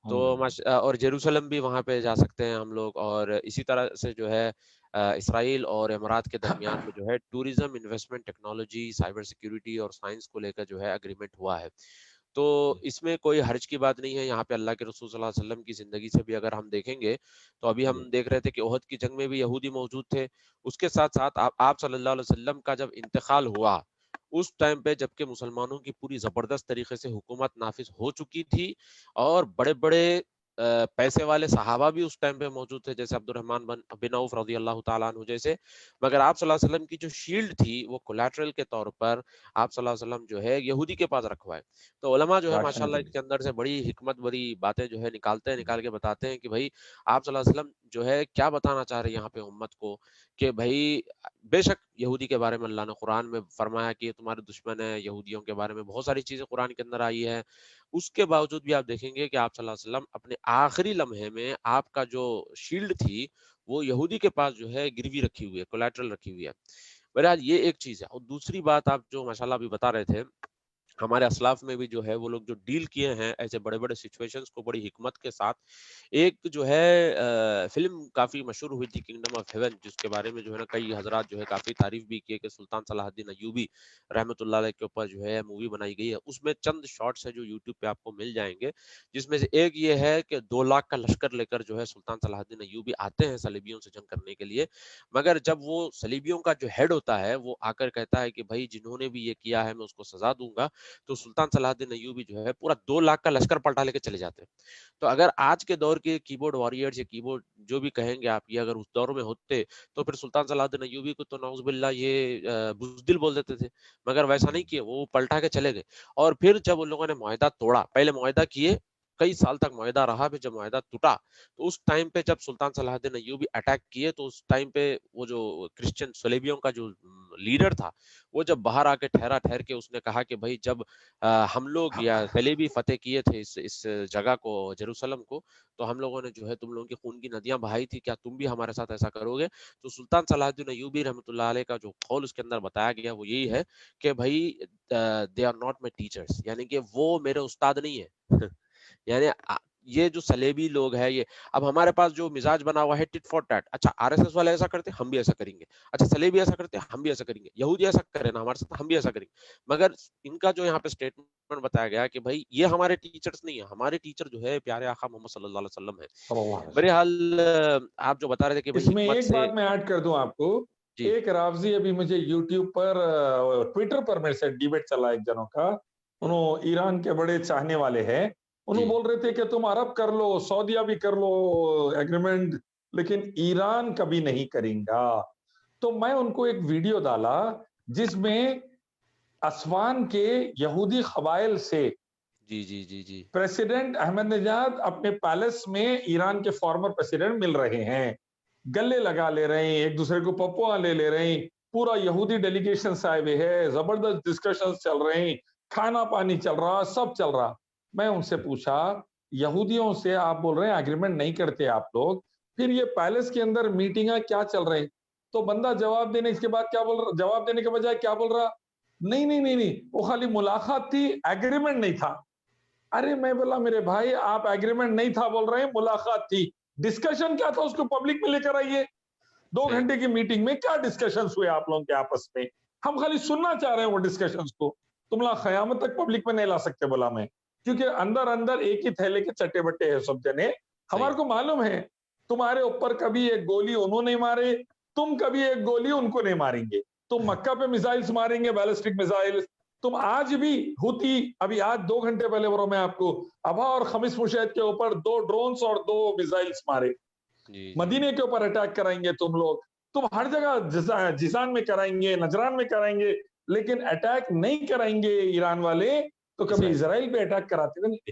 تو اور جیروسلم بھی وہاں پہ جا سکتے ہیں ہم لوگ، اور اسی طرح سے جو ہے اسرائیل اور امارات کے درمیان میں جو ہے tourism, investment, technology, cyber security اور سائنس کو لے کر جو ہے اگریمنٹ ہوا ہے۔ تو اس میں کوئی حرج کی بات نہیں ہے، یہاں پہ اللہ کے رسول صلی اللہ علیہ وسلم کی زندگی سے بھی اگر ہم دیکھیں گے تو ابھی ہم دیکھ رہے تھے کہ احد کی جنگ میں بھی یہودی موجود تھے، اس کے ساتھ ساتھ آپ صلی اللہ علیہ وسلم کا جب انتقال ہوا اس ٹائم پہ جبکہ مسلمانوں کی پوری زبردست طریقے سے حکومت نافذ ہو چکی تھی اور بڑے بڑے پیسے والے صحابہ بھی اس ٹائم پہ موجود تھے، جیسے عبد الرحمن بن عوف رضی اللہ تعالیٰ عنہ جیسے، مگر آپ صلی اللہ علیہ وسلم کی جو شیلڈ تھی وہ کولیٹرل کے طور پر آپ صلی اللہ علیہ وسلم جو ہے یہودی کے پاس رکھوائے۔ تو علماء جو ہے ماشاءاللہ اس کے اندر سے بڑی حکمت بری باتیں جو ہے نکال کے بتاتے ہیں کہ بھائی آپ صلی اللہ علیہ وسلم جو ہے کیا بتانا چاہ رہے ہیں یہاں پہ امت کو، کہ بھائی بے شک یہودی کے بارے میں اللہ نے قرآن میں فرمایا کہ یہ تمہارے دشمن ہے، یہودیوں کے بارے میں بہت ساری چیزیں قرآن کے اندر آئی ہے، اس کے باوجود بھی آپ دیکھیں گے کہ آپ صلی اللہ علیہ وسلم اپنے آخری لمحے میں آپ کا جو شیلڈ تھی وہ یہودی کے پاس جو ہے گروی رکھی ہوئی ہے، کولیٹرل رکھی ہوئی ہے۔ بہرحال یہ ایک چیز ہے، اور دوسری بات آپ جو ماشاءاللہ ابھی بتا رہے تھے، ہمارے اسلاف میں بھی جو ہے وہ لوگ جو ڈیل کیے ہیں ایسے بڑے بڑے سچویشنز کو بڑی حکمت کے ساتھ، ایک جو ہے فلم کافی مشہور ہوئی تھی کنگڈم آف ہیون، جس کے بارے میں جو ہے نا کئی حضرات جو ہے کافی تعریف بھی کیے کہ سلطان صلاح الدین ایوبی رحمۃ اللہ علیہ کے اوپر جو ہے مووی بنائی گئی ہے، اس میں چند شارٹس ہے جو یوٹیوب پہ آپ کو مل جائیں گے، جس میں سے ایک یہ ہے کہ 2 لاکھ کا لشکر لے کر جو ہے سلطان صلاح الدین ایوبی آتے ہیں صلیبیوں سے جنگ کرنے کے لیے، مگر جب وہ صلیبیوں کا جو ہیڈ ہوتا ہے وہ آ کر کہتا ہے کہ بھائی جنہوں نے بھی یہ کیا ہے میں اس کو سزا دوں گا، تو سلطان صلاح الدین ایوبی جو ہے پورا 2 لاکھ کا لشکر پلٹا لے کے چلے جاتے ہیں۔ تو اگر آج کے دور کے کی بورڈ واریئرز یا کی بورڈ جو بھی کہیں گے آپ، یہ اگر اس دور میں ہوتے تو پھر سلطان صلاح الدین ایوبی کو تو نعوذ باللہ یہ بزدل بول دیتے تھے، مگر ویسا نہیں کیے، وہ پلٹا کے چلے گئے، اور پھر جب ان لوگوں نے معاہدہ توڑا، پہلے معاہدہ کیے، کئی سال تک معاہدہ رہا، پھر جب معاہدہ ٹوٹا تو اس ٹائم پہ جب سلطان صلاح الدین ایوبی اٹیک کیے تو اس ٹائم پہ وہ جو کرسچن صلیبیوں کا جو لیڈر تھا وہ جب باہر آ کے ٹھہر کے اس نے کہا کہ بھائی جب ہم لوگ یا صلیبی فتح کیے تھے اس جگہ کو، جیروسلم کو، تو ہم لوگوں نے جو ہے تم لوگوں کی خون کی ندیاں بہائی تھی، کیا تم بھی ہمارے ساتھ ایسا کرو گے؟ تو سلطان صلاح الدین ایوبی رحمۃ اللہ علیہ کا جو قول اس کے اندر بتایا گیا وہ یہی ہے کہ بھائی they are not my teachers, یعنی کہ وہ میرے استاد نہیں ہے یعنی یہ جو صلیبی لوگ ہیں، یہ اب ہمارے پاس جو مزاج بنا ہوا ہے ٹٹ فار ٹیٹ، اچھا آر ایس ایس والے ایسا کرتے ہم بھی ایسا کریں گے، اچھا صلیبی ایسا کرتے ہم بھی ایسا کریں گے، یہودی ایسا کرے نا ہمارے ساتھ ہم بھی ایسا کریں گے، مگر ان کا جو یہاں پہ اسٹیٹمنٹ بتایا گیا کہ بھائی یہ ہمارے ٹیچرز نہیں ہیں، ہمارے ٹیچر جو ہے پیارے آقا محمد صلی اللہ علیہ وسلم ہے۔ بہرحال آپ جو بتا رہے تھے کہ اس بھائی میں حکمت ایک سے، بات میں ایڈ کر دوں آپ کو، جی ایک رافضی ابھی مجھے یوٹیوب پر ٹویٹر پر میرے سے ڈیبیٹ چلا ایک جنوں کا، انہوں ایران کے بڑے چاہنے والے ہیں، انہوں بول رہے تھے کہ تم عرب کر لو، سعودیہ بھی کر لو ایگریمنٹ، لیکن ایران کبھی نہیں کریں گا۔ تو میں ان کو ایک ویڈیو ڈالا جس میں اسوان کے یہودی قبائل سے جی جی جی جی پریسیڈنٹ احمد نژاد اپنے پیلس میں ایران کے فارمر پریسیڈنٹ مل رہے ہیں، گلے لگا لے رہے ہیں، ایک دوسرے کو پپوا لے رہے ہیں، پورا یہودی ڈیلیگیشن آئے ہوئے ہے، زبردست ڈسکشن چل رہے ہیں، کھانا پانی چل رہا، سب چل رہا۔ میں ان سے پوچھا یہودیوں سے آپ بول رہے ہیں ایگریمنٹ نہیں کرتے آپ لوگ، پھر یہ پیلس کے اندر میٹنگاں کیا چل رہے ہیں؟ تو بندہ جواب دینے کے بعد کیا بول رہا، جواب دینے کے بجائے کیا بول رہا، نہیں وہ خالی ملاقات تھی، ایگریمنٹ نہیں تھا۔ ارے میں بولا میرے بھائی آپ ایگریمنٹ نہیں تھا بول رہے ہیں، ملاقات تھی، ڈسکشن کیا تھا اس کو پبلک میں لے کر آئیے۔ 2 گھنٹے کی میٹنگ میں کیا ڈسکشنز ہوئے آپ لوگوں کے آپس میں؟ ہم خالی سننا چاہ رہے ہیں وہ ڈسکشنز کو، تم لا قیامت تک پبلک میں نہیں لا سکتے بولا میں، کیونکہ اندر ایک ہی تھیلے کے چٹے بٹے ہیں سب جنے، ہمارے کو معلوم ہے تمہارے اوپر کبھی ایک گولی انہوں نے مارے، تم کبھی ایک گولی ان کو نہیں ماریں گے، تم مکہ پہ میزائلز ماریں گے، بیلسٹک میزائلز، تم آج بھی ہوتی، ابھی آج 2 گھنٹے پہلے برو میں آپ کو ابھا اور خمیس مشاہد کے اوپر 2 ڈرونز اور 2 میزائلز مارے، مدینے کے اوپر اٹیک کرائیں گے تم لوگ، تم ہر جگہ جیزان میں کرائیں گے، نجران میں کرائیں گے، لیکن اٹیک نہیں کرائیں گے ایران والے، تو کبھی اسرائیل پہ اٹیک کراتے نہیں۔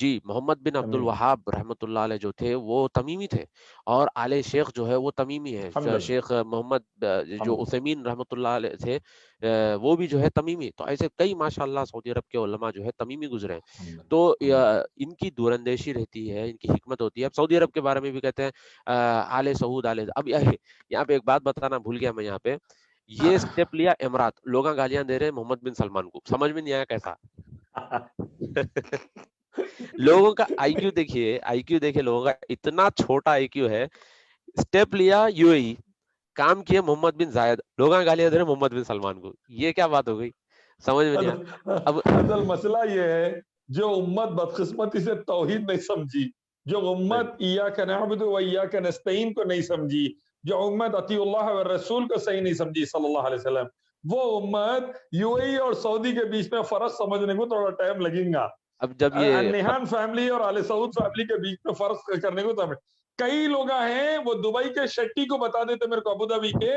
جی محمد بن عبد الوہاب رحمۃ اللہ علیہ جو تھے وہ تمیمی تھے، اور آل شیخ جو ہے وہ تمیمی ہے، شیخ محمد جو عثیمین رحمۃ اللہ علیہ تھے وہ بھی جو ہے تمیمی. تو ایسے کئی ماشاء اللہ سعودی عرب کے علماء جو ہے تمیمی گزرے ہیں. تو ان کی دوراندیشی رہتی ہے، ان کی حکمت ہوتی ہے. اب سعودی عرب کے بارے میں بھی کہتے ہیں آل سعود آل. اب یہاں پہ ایک بات بتانا بھول گیا میں، یہاں پہ یہ اسٹیپ لیا امارات، لوگ گالیاں دے رہے ہیں محمد بن سلمان کو، سمجھ میں نہیں آیا کیسا. لوگوں کا آئی کیو دیکھیے لوگوں کا اتنا چھوٹا آئی کیو ہے. اسٹیپ لیا یو اے ای، کام کیا محمد بن زائد، لوگ گالیاں دے رہے محمد بن سلمان کو. یہ کیا بات ہو گئی، سمجھ میں نہیں آیا. اب اصل مسئلہ یہ ہے جو امت بدقسمتی سے توحید نہیں سمجھی، جو امت ایاک نعبد و ایاک نستعین کو نہیں سمجھی، جو امت اطیع اللہ و رسول کو صحیح نہیں سمجھی صلی اللہ علیہ وسلم، وہ امت یو اے ای اور سعودی کے بیچ میں فرق سمجھنے کو تھوڑا ٹائم لگیں گا. اب جب یہ نیہان فیملی اور آل سعود فیملی کے بیچ میں فرق کرنے کو تھا. کئی لوگ ہیں وہ دبئی کے شٹی کو بتا دیتے میرے کو، ابوظہبی کے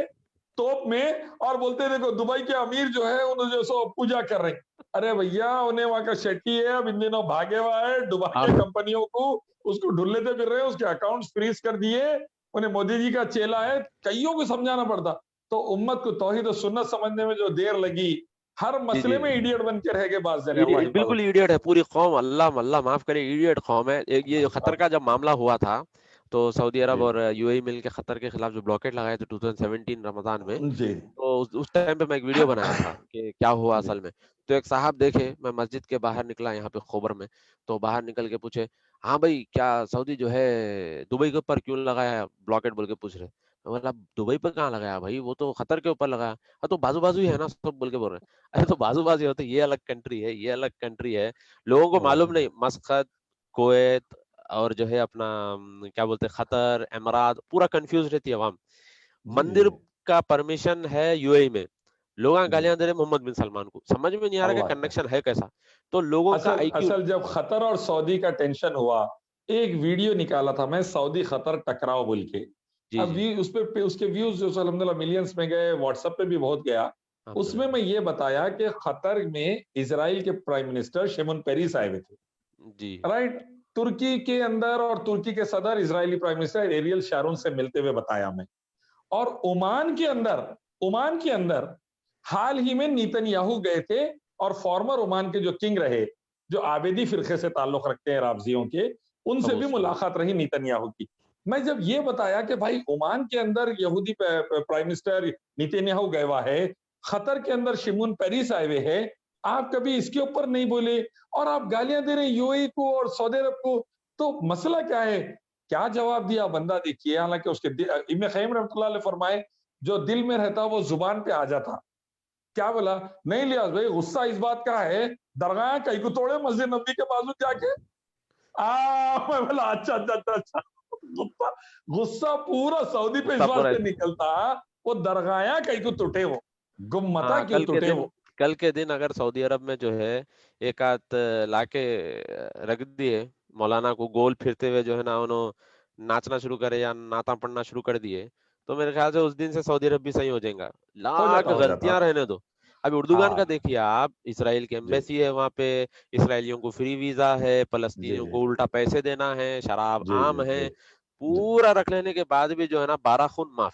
توپ میں، اور بولتے دیکھو دبئی کے امیر جو ہے انہوں جو سو پوجا کر رہے ہیں. ارے بھیا انہیں وہاں کا شٹی ہے، اب ان دنوں بھاگے ہوا ہے دبئی کے کمپنیوں کو، اس کو ڈھول لیتے پھر رہے، اس کے اکاؤنٹس فریز کر دیے، انہیں مودی جی کا چیلا ہے، کئیوں کو سمجھانا پڑتا. تو امت کو توحید و سنت سمجھنے میں جو دیر لگی، ہر مسئلے میں ایڈیٹ بن کے رہ گئے بعض جنے. اللہ بالکل ایڈیٹ ہے پوری قوم، اللہ معاف کرے، ایڈیٹ قوم ہے. یہ خطر کا جب معاملہ ہوا تھا تو سعودی عرب اور یو اے ای مل کے خطر کے خلاف جو بلاکیٹ لگائے تھے 2017 رمضان میں، تو اس ٹائم پہ میں ایک ویڈیو بنایا تھا کہ کیا ہوا اصل میں. تو ایک صاحب دیکھے، میں مسجد کے باہر نکلا یہاں پہ خیبر میں، تو باہر نکل کے پوچھے ہاں بھائی کیا سعودی جو ہے دبئی کے اوپر کیوں لگایا بلاکیٹ بول کے پوچھ رہے. مطلب دبئی پہ کہاں لگایا بھائی، وہ تو قطر کے اوپر لگایا. تو بازو ہی ہے نا سب بول کے بول رہے ہیں. ارے تو بازو ہوتے، یہ الگ کنٹری ہے، یہ الگ کنٹری ہے. لوگوں کو معلوم نہیں، مسقط، کویت اور جو ہے اپنا کیا بولتے قطر، امارات، پورا کنفیوز رہتی ہے عوام. مندر کا پرمیشن ہے یو اے میں، لوگ گالیاں دے رہے محمد بن سلمان کو، سمجھ میں نہیں آ رہا کہ کنیکشن ہے کیسا. تو لوگوں کا اصل جب قطر اور سعودی کا ٹینشن ہوا، ایک ویڈیو نکالا تھا میں، سعودی قطر ٹکراؤ بول کے. اب اس کے ویوز جو الحمدللہ ملینز میں گئے، واٹس ایپ پہ بھی بہت گیا. اس میں یہ بتایا کہ قطر میں اسرائیل کے پرائم منسٹر شیمون پیریس آئے ہوئے تھے، رائٹ. ترکی کے اندر اور ترکی کے صدر اسرائیلی پرائم منسٹر ایریل شارون سے ملتے ہوئے بتایا میں. اور عمان کے اندر حال ہی میں نیتن یاہو گئے تھے، اور فارمر عمان کے جو کنگ رہے، جو آبیدی فرقے سے تعلق رکھتے ہیں رابضیوں کے، ان سے بھی ملاقات رہی نیتن یاہو کی. میں جب یہ بتایا کہ بھائی عمان کے اندر یہودی پرائم منسٹر نیتن یاہو گئے ہوا ہے، قطر کے اندر شیمون پیریس آئے ہوئے ہیں، آپ کبھی اس کے اوپر نہیں بولے اور آپ گالیاں دے رہے یو اے کو اور سعودی عرب کو، تو مسئلہ کیا ہے؟ کیا جواب دیا بندہ دیکھیے. حالانکہ اس کے ابن قیم رحمۃ اللہ علیہ فرمائے جو دل میں رہتا وہ زبان پہ آ جاتا. کیا بولا؟ نہیں لیاس بھائی غصہ اس بات کا ہے درگاہ کئی کو توڑے مسجد نبی کے بازو جا کے. میں بولا اچھا. غصہ پورا سعودی پہ اس واسطے نکلتا وہ درگاہ کئی کو ٹوٹے، وہ گمتا کیوں ٹوٹے. وہ کل کے دن اگر سعودی عرب میں جو ہے ایک آدھ لا کے رکھ دیے مولانا کو گول پھرتے ہوئے جو ہے نا انہوں ناچنا شروع کرے یا نعتاں پڑھنا شروع کر دیے، تو میرے خیال سے اس دن سے سعودی عرب بھی صحیح ہو جائے گا. لاکھ غلطیاں رہنے دو. ابھی اردوگان کا دیکھیے آپ، اسرائیل کی ایمبیسی ہے وہاں پہ، اسرائیلیوں کو فری ویزا ہے، فلسطینیوں کو الٹا پیسے دینا ہے، شراب عام ہے، پورا رکھ لینے کے بعد بھی جو ہے نا 12 خون معاف،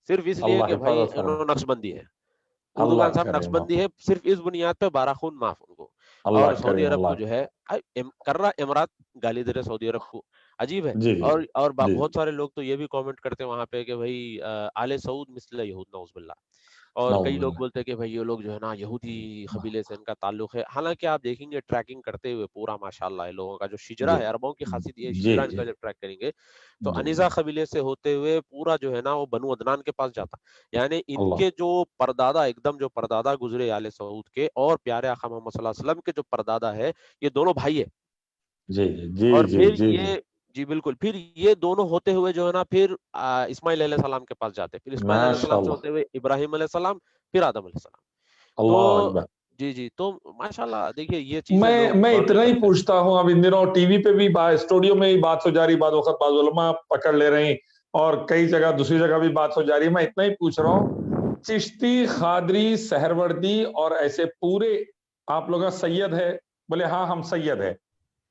صرف اس لیے کہ بھائی انہوں نقش بندی ہے. اردوگان صاحب نقش بندی ہے، صرف اس بنیاد پہ 12 خون معاف ان کو. اور سعودی عرب کو جو ہے کر رہا امارات گالی دے رہے سعودی عرب کو، عجیب ہے. اور بہت سارے لوگ تو یہ بھی کامنٹ کرتے ہیں وہاں پہ کہ بھائی آل سعود مثل یہود نعوذ باللہ. اور کئی لوگ بولتے ہیں کہ بھائی یہ لوگ جو ہے نا یہودی قبیلے سے ان کا تعلق ہے. حالانکہ آپ دیکھیں گے ٹریکنگ کرتے ہوئے پورا ماشاءاللہ ہے لوگوں کا جو شجرا ہے، عربوں کی خاصیت یہ شجرا ان کا جب ٹریک کریں گے تو انیزا قبیلے سے ہوتے ہوئے پورا جو ہے نا وہ بنو عدنان کے پاس جاتا. یعنی ان کے جو پردادا ایک دم جو پردادا گزرے آل سعود کے اور پیارے آقا محمد صلی اللہ علیہ وسلم کے جو پردادا ہے، یہ دونوں بھائی ہے. اور پھر یہ جی بالکل، پھر یہ دونوں ہوتے ہوئے جو ہے نا پھر اسماعیل علیہ السلام کے پاس جاتے، پھر اسماعیل علیہ السلام سے ہوتے ہوئے ابراہیم علیہ السلام، پھر آدم علیہ السلام. تو جی تو ماشاءاللہ دیکھیے یہ چیزیں میں اتنا ہی پوچھتا ہوں. اب ان دنوں ٹی وی پہ بھی اسٹوڈیو میں بھی بات ہو جا رہی، بعض وقت بعض علماء پکڑ لے رہے ہیں اور کئی جگہ دوسری جگہ بھی بات ہو جا رہی ہے. میں اتنا ہی پوچھ رہا ہوں، چشتی، قادری، سہروردی اور ایسے پورے آپ لوگ سید ہے؟ بولے ہاں ہم سید ہے.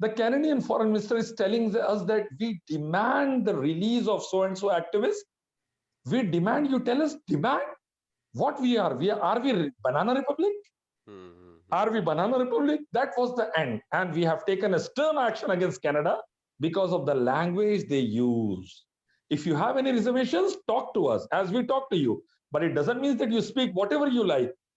the Canadian foreign minister is telling us that we demand the release of so and so activists. We demand, you tell us demand what we are we banana republic? Are we banana republic? That was the end, and we have taken a stern action against Canada because of the language they use. If you have any reservations, talk to us as we talk to you, but it doesn't mean that you speak whatever you like.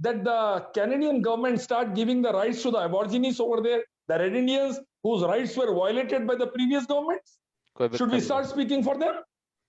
that the Canadian government start giving the rights to the aborigines over there, the Red Indians whose rights were violated by the previous governments? Should we start speaking for them?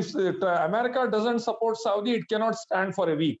if America doesn't support Saudi, it cannot stand for a week.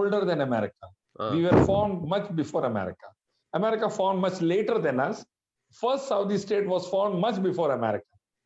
older than America. We were formed much before America. America formed much later than us. First Saudi state was formed much before America.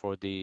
for the